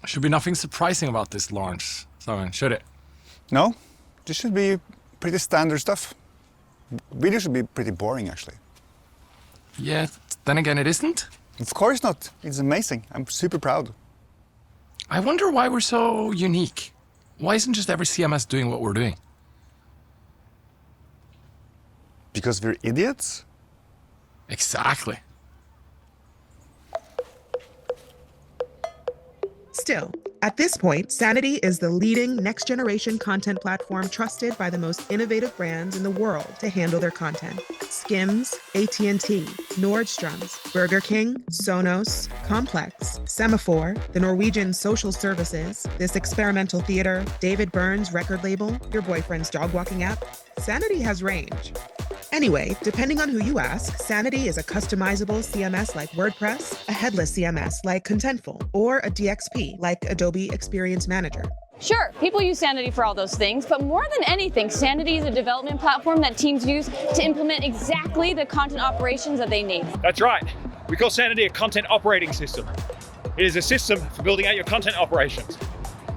Should be nothing surprising about this launch, Simon, should it? No, this should be pretty standard stuff. Video should be pretty boring, actually. Yeah, then again, it isn't. Of course not. It's amazing. I'm super proud. I wonder why we're so unique. Why isn't just every CMS doing what we're doing? Because we're idiots? Exactly. Still, at this point, Sanity is the leading next-generation content platform trusted by the most innovative brands in the world to handle their content. Skims, AT&T, Nordstrom's, Burger King, Sonos, Complex, Semaphore, the Norwegian Social Services, This Experimental Theater, David Byrne's record label, your boyfriend's dog walking app. Sanity has range. Anyway, depending on who you ask, Sanity is a customizable CMS like WordPress, a headless CMS like Contentful, or a DXP like Adobe Experience Manager. Sure, people use Sanity for all those things, but more than anything, Sanity is a development platform that teams use to implement exactly the content operations that they need. That's right. We call Sanity a content operating system. It is a system for building out your content operations.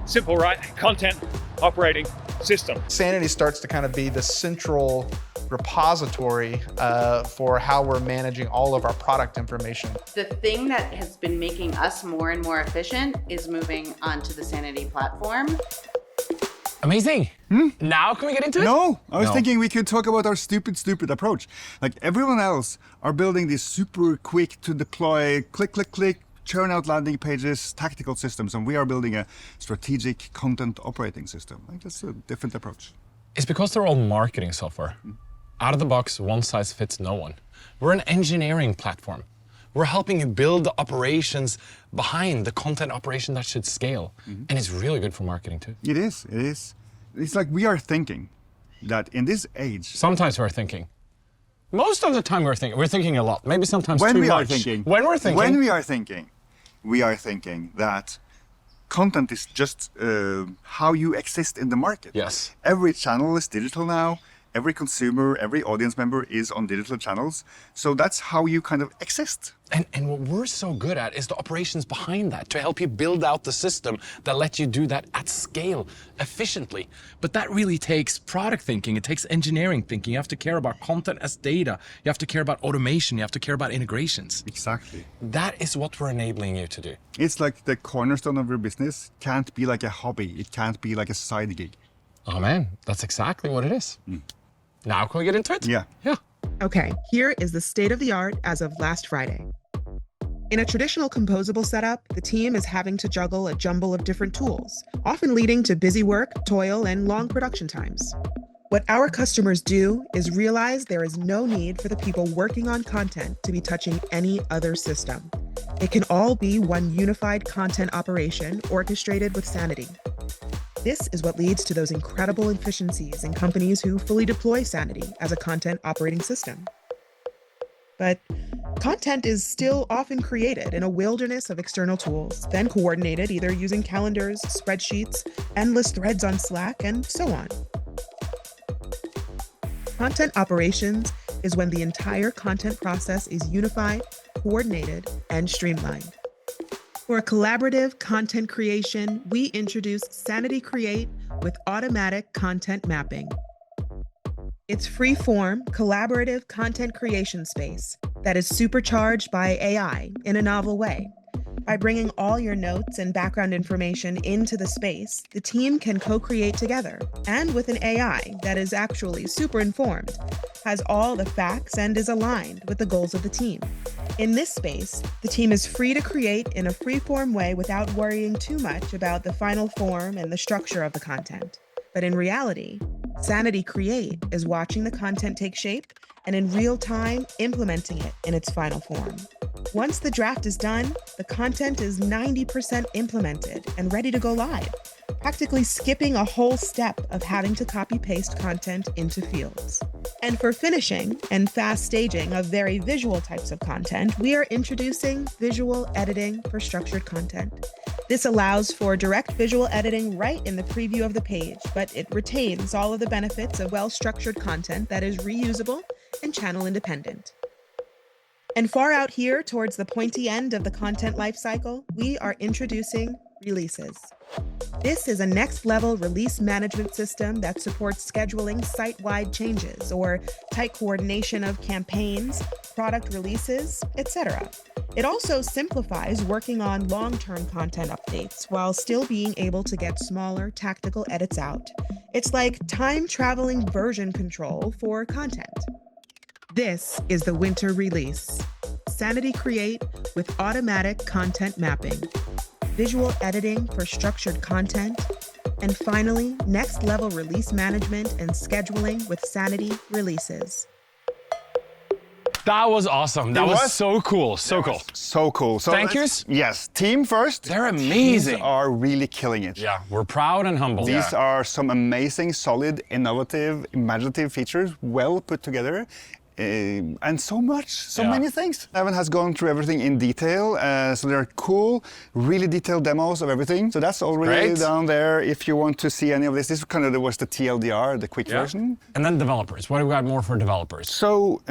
Simple, right? Content operating system. Sanity starts to kind of be the central repository for how we're managing all of our product information. The thing that has been making us more and more efficient is moving onto the Sanity platform. Amazing. Now can we get into it? No, I was thinking we could talk about our stupid approach. Like everyone else are building these super quick to deploy, click, churn out landing pages, tactical systems, and we are building a strategic content operating system. Like that's a different approach. It's because they're all marketing software. Out of the box, one size fits no one. We're an engineering platform. We're helping you build the operations behind the content operation that should scale. And it's really good for marketing too. It is. It's like we are thinking that in this age... Sometimes we're thinking. Most of the time we're thinking a lot. Maybe sometimes when too we much. Are thinking, when we're thinking. When we are thinking, we are thinking that content is just how you exist in the market. Yes. Every channel is digital now. Every consumer, every audience member is on digital channels. So that's how you kind of exist. And what we're so good at is the operations behind that, to help you build out the system that lets you do that at scale, efficiently. But that really takes product thinking. It takes engineering thinking. You have to care about content as data. You have to care about automation. You have to care about integrations. Exactly. That is what we're enabling you to do. It's like the cornerstone of your business can't be like a hobby. It can't be like a side gig. Oh man, that's exactly what it is. Now can we get into it? Yeah. Okay, here is the state of the art as of last Friday. In a traditional composable setup, the team is having to juggle a jumble of different tools, often leading to busy work, toil, and long production times. What our customers do is realize there is no need for the people working on content to be touching any other system. It can all be one unified content operation orchestrated with Sanity. This is what leads to those incredible efficiencies in companies who fully deploy Sanity as a content operating system. But content is still often created in a wilderness of external tools, then coordinated either using calendars, spreadsheets, endless threads on Slack, and so on. Content operations is when the entire content process is unified, coordinated, and streamlined. For collaborative content creation, we introduce Sanity Create with automatic content mapping. It's free-form, collaborative content creation space that is supercharged by AI in a novel way. By bringing all your notes and background information into the space, the team can co-create together, and with an AI that is actually super informed, has all the facts, and is aligned with the goals of the team. In this space, the team is free to create in a free-form way without worrying too much about the final form and the structure of the content. But in reality, Sanity Create is watching the content take shape and in real time implementing it in its final form. Once the draft is done, the content is 90% implemented and ready to go live, practically skipping a whole step of having to copy-paste content into fields. And for finishing and fast staging of very visual types of content, we are introducing visual editing for structured content. This allows for direct visual editing right in the preview of the page, but it retains all of the benefits of well-structured content that is reusable and channel independent. And far out here towards the pointy end of the content lifecycle, we are introducing releases. This is a next-level release management system that supports scheduling site-wide changes or tight coordination of campaigns, product releases, etc. It also simplifies working on long-term content updates while still being able to get smaller tactical edits out. It's like time-traveling version control for content. This is the winter release. Sanity Create with automatic content mapping, visual editing for structured content, and finally, next-level release management and scheduling with Sanity Releases. That was awesome. That was so cool. So cool. So cool. So Thank yous? Yes, team first. They're amazing. These are really killing it. Yeah, we're proud and humble. These are some amazing, solid, innovative, imaginative features, well put together. And so many things. Evan has gone through everything in detail, so they're cool, really detailed demos of everything. So that's already down there if you want to see any of this. This kind of was the TLDR, the quick version. And then developers. What do we got more for developers? So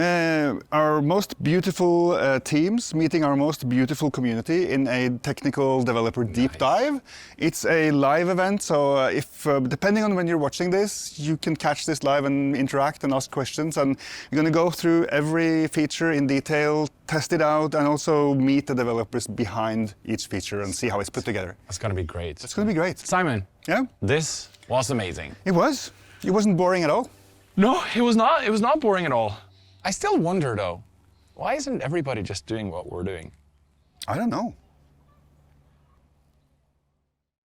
our most beautiful teams meeting our most beautiful community in a technical developer deep dive. It's a live event, so if depending on when you're watching this, you can catch this live and interact and ask questions. And you're going to go through every feature in detail, test it out, and also meet the developers behind each feature and see how it's put together. That's going to be great. It's going to be great. Simon. Yeah? This was amazing. It was. It wasn't boring at all. No, it was not. It was not boring at all. I still wonder, though, why isn't everybody just doing what we're doing? I don't know.